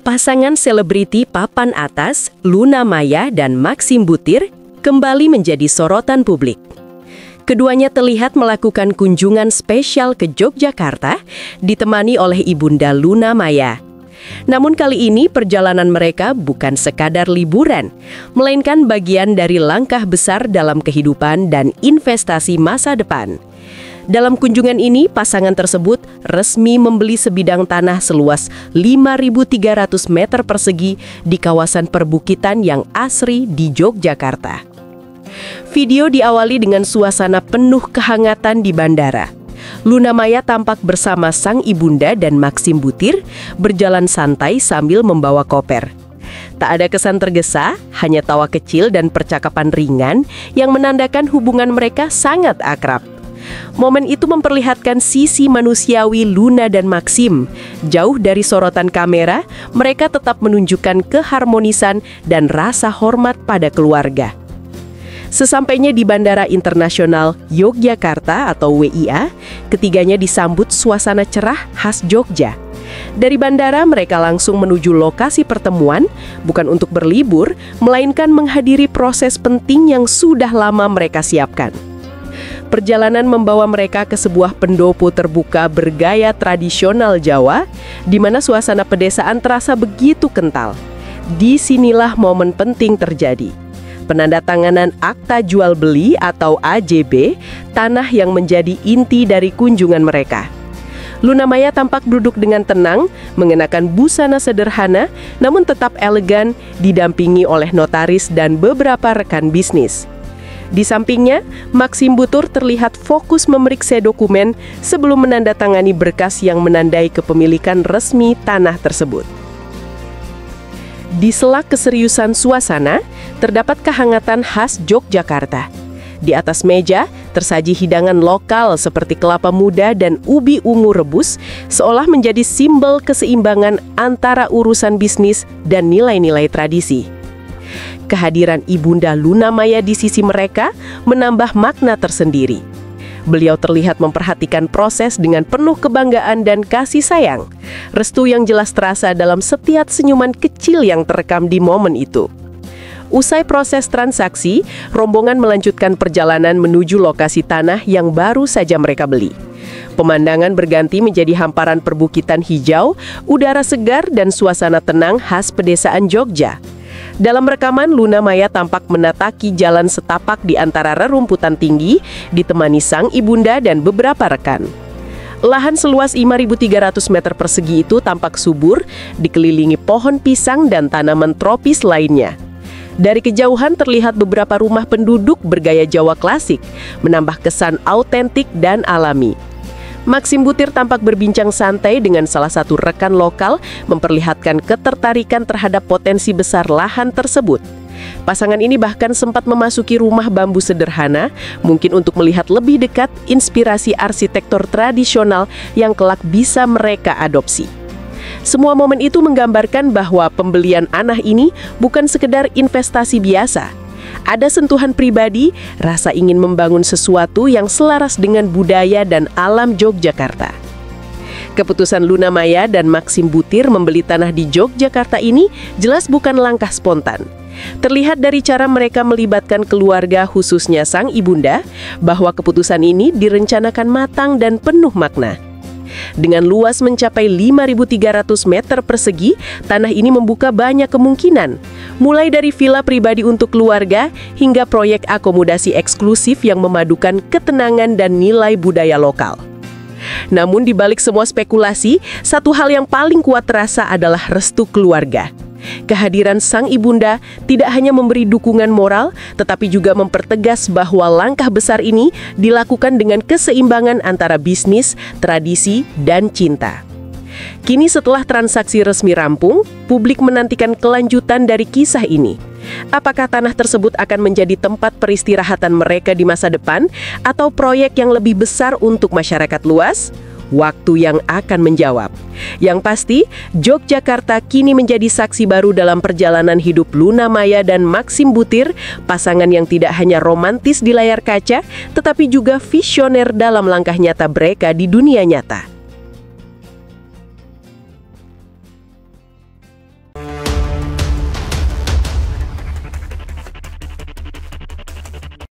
Pasangan selebriti papan atas, Luna Maya dan Maxim Buttir, kembali menjadi sorotan publik. Keduanya terlihat melakukan kunjungan spesial ke Yogyakarta, ditemani oleh ibunda Luna Maya. Namun kali ini perjalanan mereka bukan sekadar liburan, melainkan bagian dari langkah besar dalam kehidupan dan investasi masa depan. Dalam kunjungan ini, pasangan tersebut resmi membeli sebidang tanah seluas 5.300 meter persegi di kawasan perbukitan yang asri di Yogyakarta. Video diawali dengan suasana penuh kehangatan di bandara. Luna Maya tampak bersama sang ibunda dan Maxim Buttir berjalan santai sambil membawa koper. Tak ada kesan tergesa, hanya tawa kecil dan percakapan ringan yang menandakan hubungan mereka sangat akrab. Momen itu memperlihatkan sisi manusiawi Luna dan Maxim. Jauh dari sorotan kamera, mereka tetap menunjukkan keharmonisan dan rasa hormat pada keluarga. Sesampainya di Bandara Internasional Yogyakarta atau WIA, ketiganya disambut suasana cerah khas Jogja. Dari bandara mereka langsung menuju lokasi pertemuan, bukan untuk berlibur, melainkan menghadiri proses penting yang sudah lama mereka siapkan. Perjalanan membawa mereka ke sebuah pendopo terbuka bergaya tradisional Jawa, di mana suasana pedesaan terasa begitu kental. Disinilah momen penting terjadi. Penandatanganan Akta Jual Beli atau AJB, tanah yang menjadi inti dari kunjungan mereka. Luna Maya tampak duduk dengan tenang, mengenakan busana sederhana, namun tetap elegan, didampingi oleh notaris dan beberapa rekan bisnis. Di sampingnya, Maxim Buttir terlihat fokus memeriksa dokumen sebelum menandatangani berkas yang menandai kepemilikan resmi tanah tersebut. Di sela keseriusan suasana, terdapat kehangatan khas Yogyakarta. Di atas meja, tersaji hidangan lokal seperti kelapa muda dan ubi ungu rebus, seolah menjadi simbol keseimbangan antara urusan bisnis dan nilai-nilai tradisi. Kehadiran ibunda Luna Maya di sisi mereka menambah makna tersendiri. Beliau terlihat memperhatikan proses dengan penuh kebanggaan dan kasih sayang. Restu yang jelas terasa dalam setiap senyuman kecil yang terekam di momen itu. Usai proses transaksi, rombongan melanjutkan perjalanan menuju lokasi tanah yang baru saja mereka beli. Pemandangan berganti menjadi hamparan perbukitan hijau, udara segar dan suasana tenang khas pedesaan Jogja. Dalam rekaman, Luna Maya tampak menataki jalan setapak di antara rerumputan tinggi, ditemani sang ibunda dan beberapa rekan. Lahan seluas 5.300 meter persegi itu tampak subur, dikelilingi pohon pisang dan tanaman tropis lainnya. Dari kejauhan terlihat beberapa rumah penduduk bergaya Jawa klasik, menambah kesan autentik dan alami. Maxim Buttir tampak berbincang santai dengan salah satu rekan lokal, memperlihatkan ketertarikan terhadap potensi besar lahan tersebut. Pasangan ini bahkan sempat memasuki rumah bambu sederhana, mungkin untuk melihat lebih dekat inspirasi arsitektur tradisional yang kelak bisa mereka adopsi. Semua momen itu menggambarkan bahwa pembelian tanah ini bukan sekedar investasi biasa. Ada sentuhan pribadi, rasa ingin membangun sesuatu yang selaras dengan budaya dan alam Yogyakarta. Keputusan Luna Maya dan Maxim Buttir membeli tanah di Yogyakarta ini jelas bukan langkah spontan. Terlihat dari cara mereka melibatkan keluarga, khususnya sang ibunda, bahwa keputusan ini direncanakan matang dan penuh makna. Dengan luas mencapai 5.300 meter persegi, tanah ini membuka banyak kemungkinan. Mulai dari villa pribadi untuk keluarga, hingga proyek akomodasi eksklusif yang memadukan ketenangan dan nilai budaya lokal. Namun di balik semua spekulasi, satu hal yang paling kuat terasa adalah restu keluarga. Kehadiran sang ibunda tidak hanya memberi dukungan moral, tetapi juga mempertegas bahwa langkah besar ini dilakukan dengan keseimbangan antara bisnis, tradisi, dan cinta. Kini setelah transaksi resmi rampung, publik menantikan kelanjutan dari kisah ini. Apakah tanah tersebut akan menjadi tempat peristirahatan mereka di masa depan, atau proyek yang lebih besar untuk masyarakat luas? Waktu yang akan menjawab. Yang pasti, Yogyakarta kini menjadi saksi baru dalam perjalanan hidup Luna Maya dan Maxim Buttir, pasangan yang tidak hanya romantis di layar kaca, tetapi juga visioner dalam langkah nyata mereka di dunia nyata.